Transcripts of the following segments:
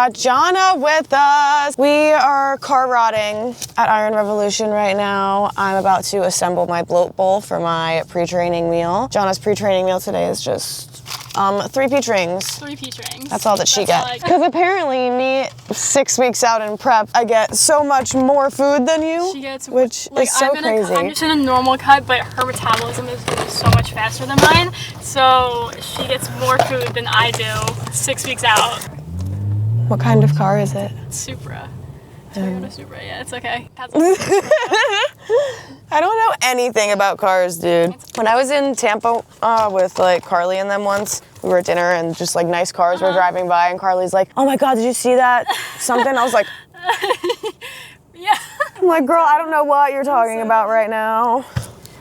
got Johnna with us. We are car rotting at Iron Revolution right now. I'm about to assemble my bloat bowl for my pre-training meal. Johnna's pre-training meal today is just 3 peach rings. 3 peach rings. That's all that she gets. Because apparently me, 6 weeks out in prep, I get so much more food than you. She gets, which is so crazy. I'm just in a normal cut, but her metabolism is so much faster than mine. So she gets more food than I do 6 weeks out. What kind of car is it? Supra. Toyota Supra, yeah, it's okay. I don't know anything about cars, dude. When I was in Tampa with like Carly and them once, we were at dinner and just like nice cars were driving by and Carly's like, oh my God, did you see that? Something. I was like, yeah. I'm like, girl, I don't know what you're talking about right now.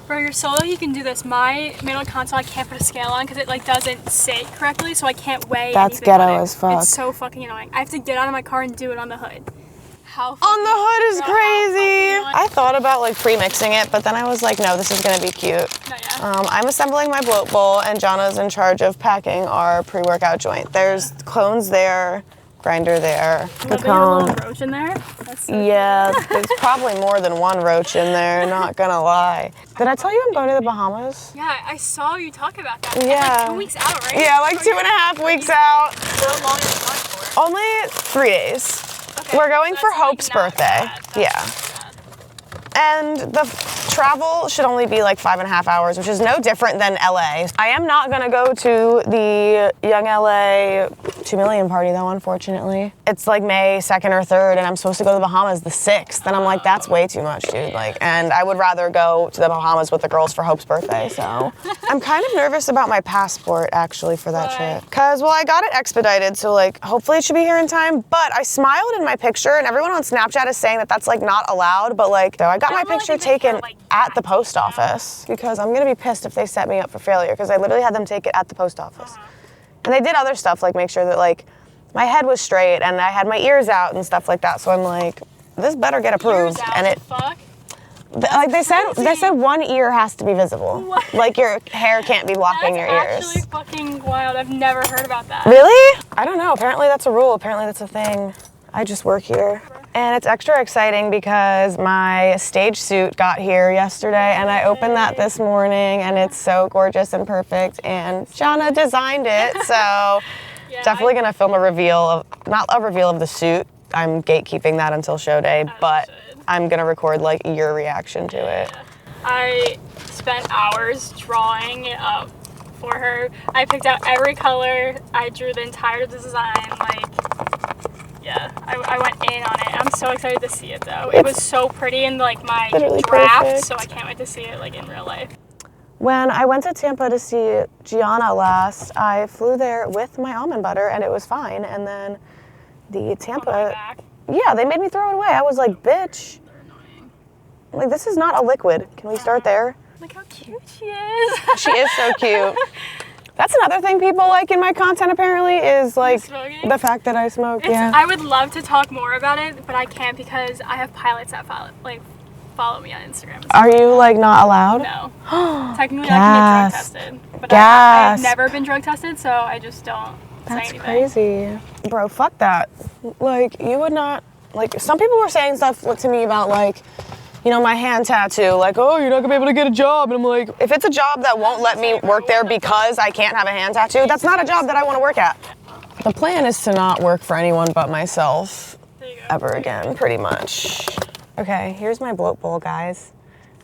Bro, you're so lucky you can do this. My manual console, I can't put a scale on because it like doesn't sit correctly, so I can't weigh That's anything ghetto on it. as fuck. It's so fucking annoying. I have to get out of my car and do it on the hood. How on the hood is bro, crazy. I thought about like pre-mixing it, but then I was like, no, this is gonna be cute. Not yet. I'm assembling my bloat bowl and Johnna's in charge of packing our pre-workout joint. There's cones there, grinder there. The cone. Little roach in there? That's so yeah, there's probably more than one roach in there, not gonna lie. Did I tell you I'm going to the Bahamas? Yeah, I saw you talk about that. Yeah. Like 2 weeks out, right? Yeah, like 2.5 weeks out. How long is it for? Only 3 days. Okay, We're going so for that's, Hope's like, birthday. Yeah. And the travel should only be like 5.5 hours, which is no different than LA. I am not gonna go to the YoungLA 2 million party though, unfortunately. It's like May 2nd or 3rd and I'm supposed to go to the Bahamas the 6th. And I'm like, that's way too much, dude. Like, and I would rather go to the Bahamas with the girls for Hope's birthday, so. I'm kind of nervous about my passport actually for that trip. Cause, well, I got it expedited, so like, hopefully it should be here in time, but I smiled in my picture and everyone on Snapchat is saying that that's like not allowed, but like, though I got my picture taken at the post office because I'm gonna be pissed if they set me up for failure because I literally had them take it at the post office. And they did other stuff like make sure that like my head was straight and I had my ears out and stuff like that. So I'm like, this better get approved. And it, like they said 1 ear has to be visible. What? Like your hair can't be blocking your ears. That's actually fucking wild. I've never heard about that. Really? I don't know. Apparently that's a rule. Apparently that's a thing. I just work here. And it's extra exciting because my stage suit got here yesterday and I opened that this morning and it's so gorgeous and perfect and Johnna designed it. So definitely gonna film a reveal of, not a reveal of the suit. I'm gatekeeping that until show day, but I'm gonna record like your reaction to it. I spent hours drawing it up for her. I picked out every color. I drew the entire design, like, yeah, I went in on it. I'm so excited to see it though. It was so pretty in like my draft, perfect. So I can't wait to see it like in real life. When I went to Tampa to see Johnna last, I flew there with my almond butter and it was fine. And then the Tampa, yeah, they made me throw it away. I was like, bitch, like this is not a liquid. Can we start there? Look how cute she is. She is so cute. That's another thing people like in my content apparently is like the fact that I smoke. Yeah. I would love to talk more about it, but I can't because I have pilots that follow me on Instagram. Are you like not allowed? No. Technically I can get drug tested. But I've never been drug tested, so I just don't say anything. That's crazy. Bro, fuck that. Like you would not, like some people were saying stuff to me about like, you know, my hand tattoo, like, oh, you're not gonna be able to get a job. And I'm like, if it's a job that won't let me work there because I can't have a hand tattoo, that's not a job that I wanna work at. The plan is to not work for anyone but myself ever again, pretty much. Okay, here's my bloat bowl, guys.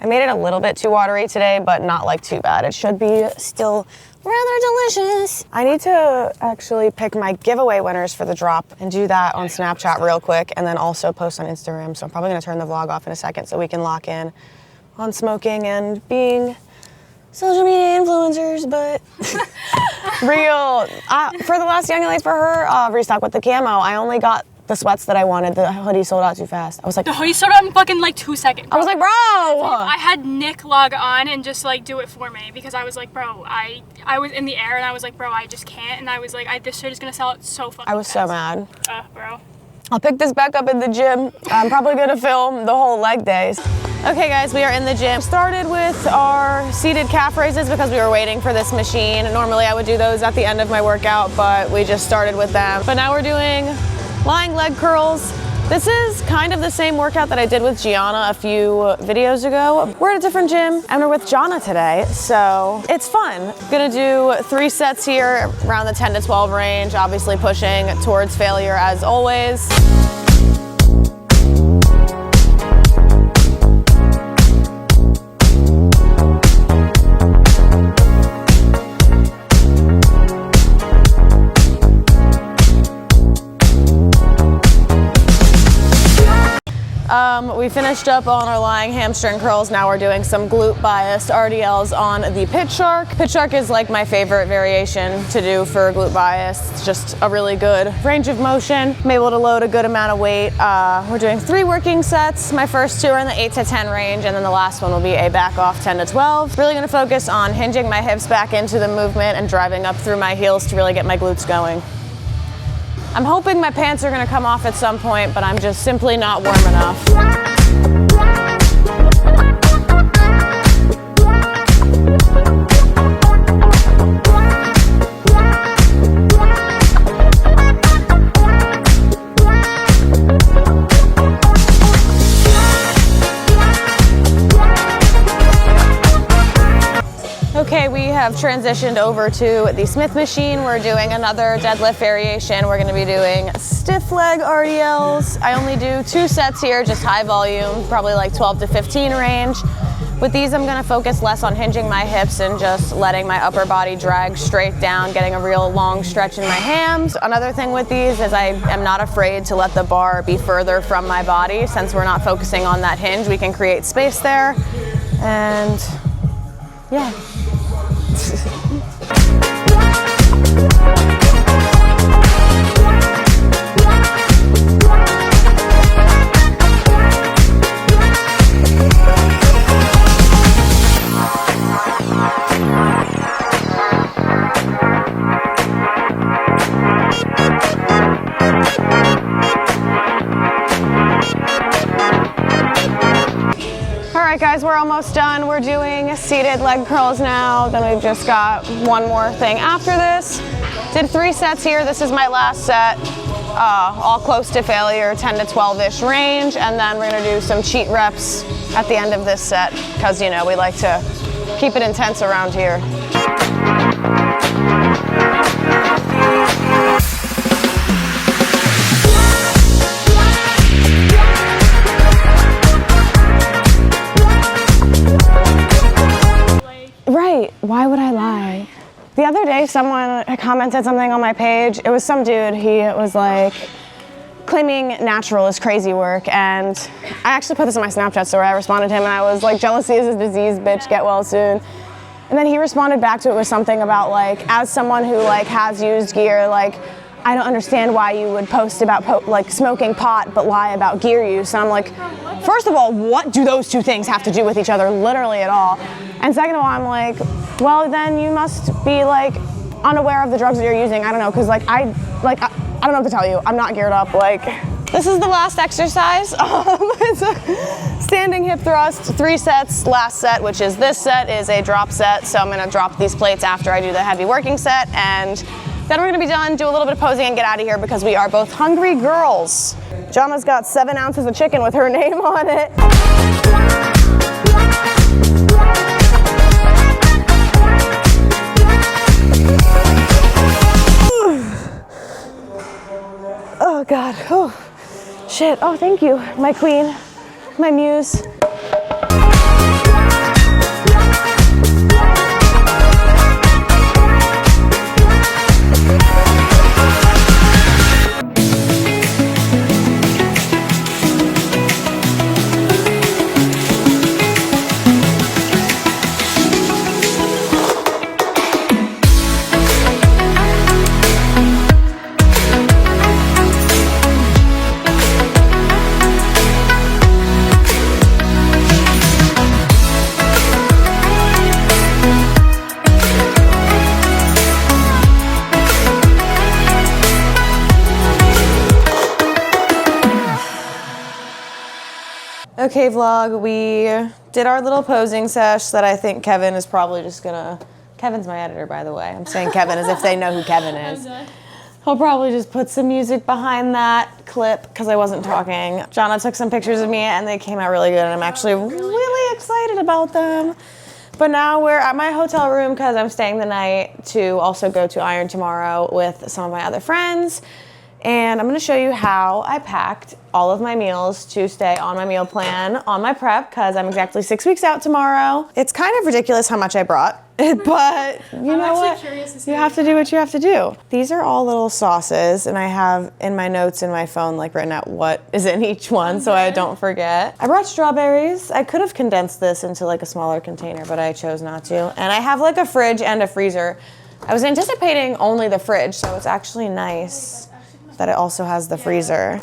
I made it a little bit too watery today, but not like too bad. It should be still rather delicious. I need to actually pick my giveaway winners for the drop and do that on Snapchat real quick and then also post on Instagram. So I'm probably gonna turn the vlog off in a second so we can lock in on smoking and being social media influencers, but real. For the last YoungLA For Her restock with the camo, I only got the sweats that I wanted. The hoodie sold out too fast. I was like, the hoodie sold out in fucking like 2 seconds. I was like, bro! I had Nick log on and just like do it for me because I was like, bro, I was in the air and I was like, bro, I just can't. And I was like, this shit is gonna sell out so fucking fast. I was so mad. Bro. I'll pick this back up in the gym. I'm probably gonna film the whole leg days. Okay guys, we are in the gym. Started with our seated calf raises because we were waiting for this machine. Normally I would do those at the end of my workout, but we just started with them. But now we're doing lying leg curls. This is kind of the same workout that I did with Gianna a few videos ago. We're at a different gym and we're with Johnna today, so it's fun. Gonna do 3 sets here around the 10 to 12 range, obviously pushing towards failure as always. We finished up on our lying hamstring curls. Now we're doing some glute biased RDLs on the Pit Shark. Pit Shark is like my favorite variation to do for glute bias. It's just a really good range of motion. I'm able to load a good amount of weight. We're doing 3 working sets. My first 2 are in the 8 to 10 range, and then the last one will be a back off 10 to 12. Really gonna focus on hinging my hips back into the movement and driving up through my heels to really get my glutes going. I'm hoping my pants are gonna come off at some point, but I'm just simply not warm enough. Okay, we have transitioned over to the Smith machine. We're doing another deadlift variation. We're gonna be doing stiff leg RDLs. I only do 2 sets here, just high volume, probably like 12 to 15 range. With these, I'm gonna focus less on hinging my hips and just letting my upper body drag straight down, getting a real long stretch in my hams. Another thing with these is I am not afraid to let the bar be further from my body. Since we're not focusing on that hinge, we can create space there. And yeah. All right, guys, we're almost done. We're doing seated leg curls now. Then we've just got one more thing after this. Did 3 sets here. This is my last set. All close to failure, 10 to 12-ish range. And then we're gonna do some cheat reps at the end of this set because, you know, we like to keep it intense around here. Right, why would I lie? The other day someone commented something on my page. It was some dude, he was like, claiming natural is crazy work, and I actually put this on my Snapchat story. I responded to him and I was like, jealousy is a disease, bitch, get well soon. And then he responded back to it with something about like, as someone who like has used gear, like, I don't understand why you would post about like smoking pot but lie about gear use. And I'm like, first of all, what do those 2 things have to do with each other? Literally at all. And second of all, I'm like, well, then you must be like unaware of the drugs that you're using. I don't know, because like I don't know what to tell you. I'm not geared up. Like, this is the last exercise. It's a standing hip thrust, 3 sets. Last set, which is this set, is a drop set. So I'm gonna drop these plates after I do the heavy working set, and then we're gonna be done, do a little bit of posing and get out of here because we are both hungry girls. Johnna's got 7 ounces of chicken with her name on it. Oh God, oh, shit, oh thank you, my queen, my muse. Okay, vlog, we did our little posing sesh that I think Kevin is probably just gonna, Kevin's my editor, by the way. I'm saying Kevin as if they know who Kevin is. I'll probably just put some music behind that clip because I wasn't talking. Johnna took some pictures of me and they came out really good, and I'm actually really excited about them. But now we're at my hotel room because I'm staying the night to also go to Iron tomorrow with some of my other friends. And I'm gonna show you how I packed all of my meals to stay on my meal plan on my prep because I'm exactly 6 weeks out tomorrow. It's kind of ridiculous how much I brought, but you know what? You have to do what you have to do. These are all little sauces, and I have in my notes in my phone like written out what is in each one so I don't forget. I brought strawberries. I could have condensed this into like a smaller container, but I chose not to. And I have like a fridge and a freezer. I was anticipating only the fridge, so it's actually nice that it also has the freezer.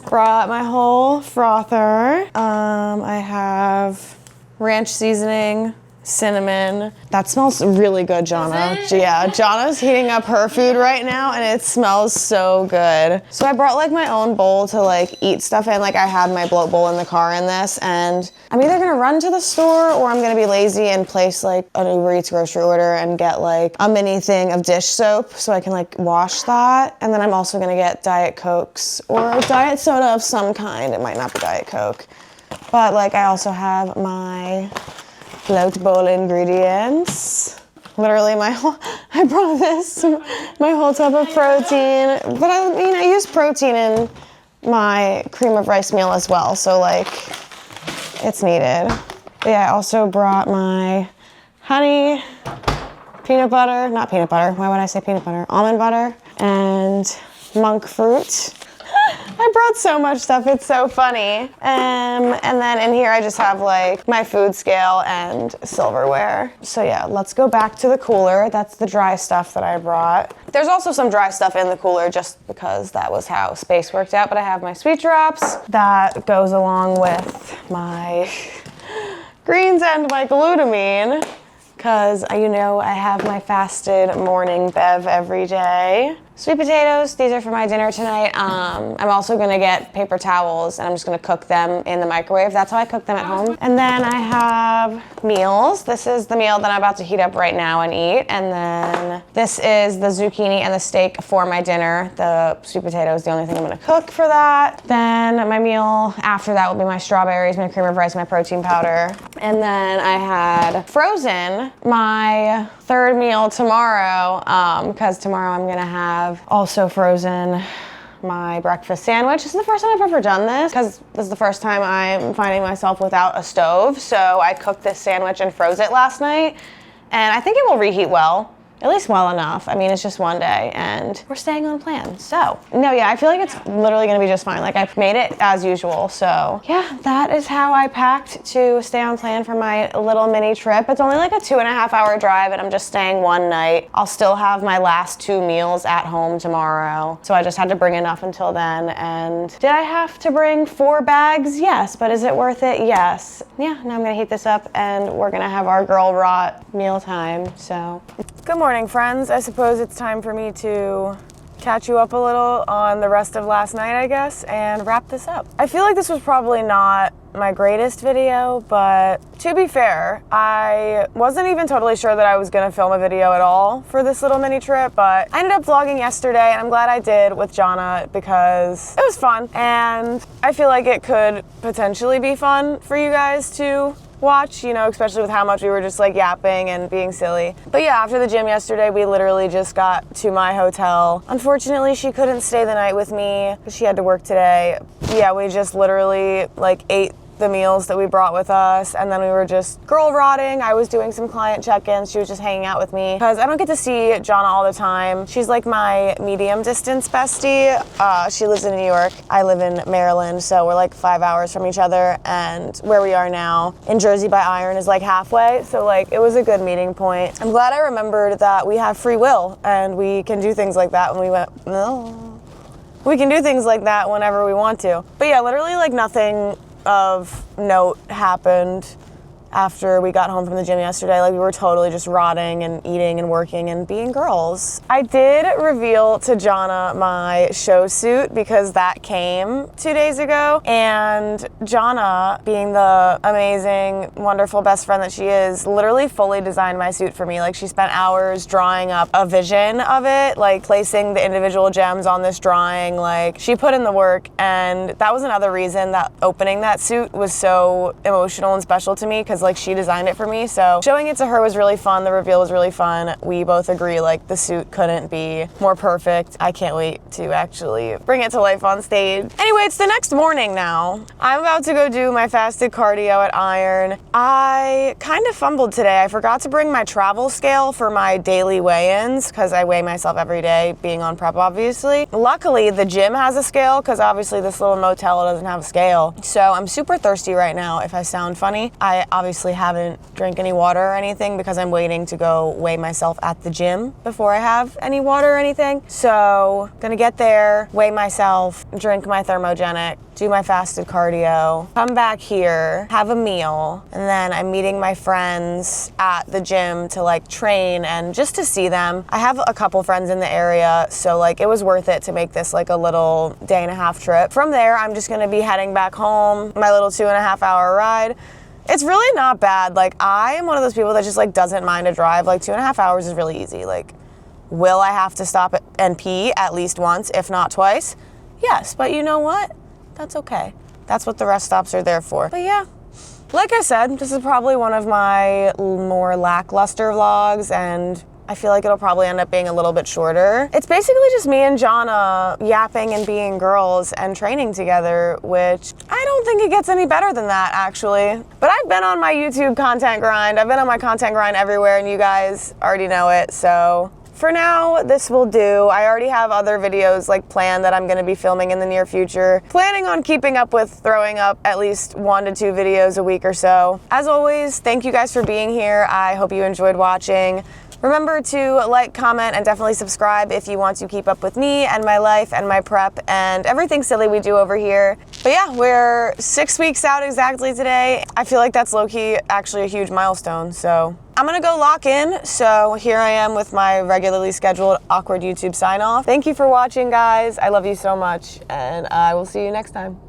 Brought my whole frother. I have ranch seasoning, cinnamon. That smells really good, Johnna. Yeah, Johnna's heating up her food right now and it smells so good. So I brought like my own bowl to like eat stuff in. Like I had my bloat bowl in the car in this, and I'm either gonna run to the store or I'm gonna be lazy and place like an Uber Eats grocery order and get like a mini thing of dish soap so I can like wash that. And then I'm also gonna get Diet Cokes or a diet soda of some kind. It might not be Diet Coke. But like I also have my float bowl ingredients. Literally I brought this, my whole tub of protein. But I use protein in my cream of rice meal as well, so like, it's needed. But yeah, I also brought my honey, peanut butter, not peanut butter, why would I say peanut butter? Almond butter, and monk fruit. I brought so much stuff, it's so funny. And then in here I just have like my food scale and silverware. So yeah, let's go back to the cooler. That's the dry stuff that I brought. There's also some dry stuff in the cooler just because that was how space worked out, but I have my sweet drops. That goes along with my greens and my glutamine because you know I have my fasted morning bev every day. Sweet potatoes, these are for my dinner tonight. I'm also gonna get paper towels and I'm just gonna cook them in the microwave. That's how I cook them at home. And then I have meals. This is the meal that I'm about to heat up right now and eat. And then this is the zucchini and the steak for my dinner. The sweet potato is the only thing I'm gonna cook for that. Then my meal after that will be my strawberries, my cream of rice, my protein powder. And then I had frozen my third meal tomorrow, because tomorrow I'm gonna have also frozen my breakfast sandwich. This is the first time I've ever done this because this is the first time I'm finding myself without a stove. So I cooked this sandwich and froze it last night, and I think it will reheat well. At least well enough. I mean, it's just one day and we're staying on plan. So, no, yeah, I feel like it's literally gonna be just fine. Like, I've made it as usual. So, yeah, that is how I packed to stay on plan for my little mini trip. It's only like a 2.5 hour drive and I'm just staying one night. I'll still have my last 2 meals at home tomorrow. So I just had to bring enough until then. And did I have to bring 4 bags? Yes, but is it worth it? Yes. Yeah, now I'm gonna heat this up and we're gonna have our girl rot meal time, so. Good morning, friends. I suppose it's time for me to catch you up a little on the rest of last night, I guess, and wrap this up. I feel like this was probably not my greatest video, but to be fair, I wasn't even totally sure that I was gonna film a video at all for this little mini trip, but I ended up vlogging yesterday, and I'm glad I did with Johnna because it was fun, and I feel like it could potentially be fun for you guys to watch, you know, especially with how much we were just like yapping and being silly. But yeah, after the gym yesterday, we literally just got to my hotel. Unfortunately, she couldn't stay the night with me because she had to work today. Yeah, we just literally like ate the meals that we brought with us, and then we were just girl rotting. I was doing some client check-ins. She was just hanging out with me because I don't get to see Johnna all the time. She's like my medium distance bestie. She lives in New York. I live in Maryland, so we're like 5 hours from each other, and where we are now in Jersey by Iron is like halfway, so like it was a good meeting point. I'm glad I remembered that we have free will and we can do things like that when we went, no. We can do things like that whenever we want to. But yeah, literally like nothing of note happened after we got home from the gym yesterday. Like, we were totally just rotting and eating and working and being girls. I did reveal to Johnna my show suit because that came 2 days ago, and Johnna, being the amazing, wonderful best friend that she is, literally fully designed my suit for me. Like, she spent hours drawing up a vision of it, like placing the individual gems on this drawing. Like, she put in the work, and that was another reason that opening that suit was so emotional and special to me, because like she designed it for me. So showing it to her was really fun. The reveal was really fun. We both agree like the suit couldn't be more perfect. I can't wait to actually bring it to life on stage. Anyway, it's the next morning now. I'm about to go do my fasted cardio at Iron. I kind of fumbled today. I forgot to bring my travel scale for my daily weigh-ins because I weigh myself every day, being on prep obviously. Luckily, the gym has a scale because obviously this little motel doesn't have a scale. So I'm super thirsty right now if I sound funny. I obviously haven't drank any water or anything because I'm waiting to go weigh myself at the gym before I have any water or anything. So gonna get there, weigh myself, drink my thermogenic, do my fasted cardio, come back here, have a meal, and then I'm meeting my friends at the gym to like train and just to see them. I have a couple friends in the area, so like it was worth it to make this like a little day-and-a-half trip. From there, I'm just gonna be heading back home, my little 2.5-hour ride. It's really not bad. Like, I am one of those people that just like doesn't mind a drive. Like 2.5 hours is really easy. Like, will I have to stop and pee at least once, if not twice? Yes, but you know what? That's okay. That's what the rest stops are there for. But yeah, like I said, this is probably one of my more lackluster vlogs, and I feel like it'll probably end up being a little bit shorter. It's basically just me and Johnna yapping and being girls and training together, which I don't think it gets any better than that, actually. But I've been on my YouTube content grind. I've been on my content grind everywhere, and you guys already know it, so for now, this will do. I already have other videos like planned that I'm gonna be filming in the near future. Planning on keeping up with throwing up at least 1 to 2 videos a week or so. As always, thank you guys for being here. I hope you enjoyed watching. Remember to like, comment, and definitely subscribe if you want to keep up with me and my life and my prep and everything silly we do over here. But yeah, we're 6 weeks out exactly today. I feel like that's low-key actually a huge milestone, so I'm gonna go lock in. So here I am with my regularly scheduled awkward YouTube sign off. Thank you for watching, guys. I love you so much, and I will see you next time.